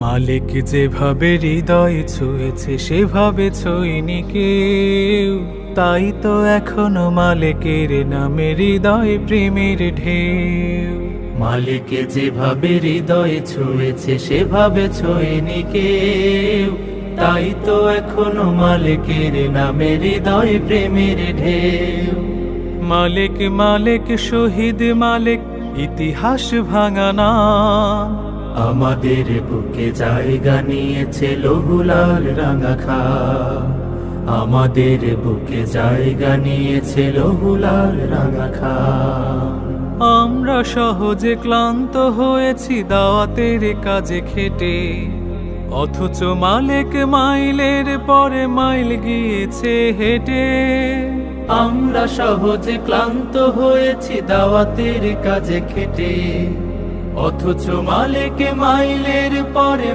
মালিক যেভাবে হৃদয় ছুঁয়েছে সেভাবে ছুঁইনি কেউ, তাই তো এখনো মালিকের নামে হৃদয় প্রেমের ঢেউ। মালিক যেভাবে হৃদয় ছুঁয়েছে সেভাবে ছুঁইনি কেউ, তাই তো এখনো মালিকের নামে হৃদয় প্রেমের ঢেউ। মালিক মালিক শহীদ মালিক ইতিহাস ভাঙানা, আমাদের বুকে জায়গা নিয়েছে লৌহুলাল রাঙা খাঁ। আমাদের বুকে জায়গা নিয়েছে লৌহুলাল রাঙা খাঁ। আমরা সহজে ক্লান্ত হয়েছি দাওয়াতের কাজে খেটে, অথচ মালিক মাইলের পরে মাইল গিয়েছে হেঁটে। আমরা সহজে ক্লান্ত হয়েছি দাওয়াতের কাজে খেটে, অথচ মালিক মাইলের পরে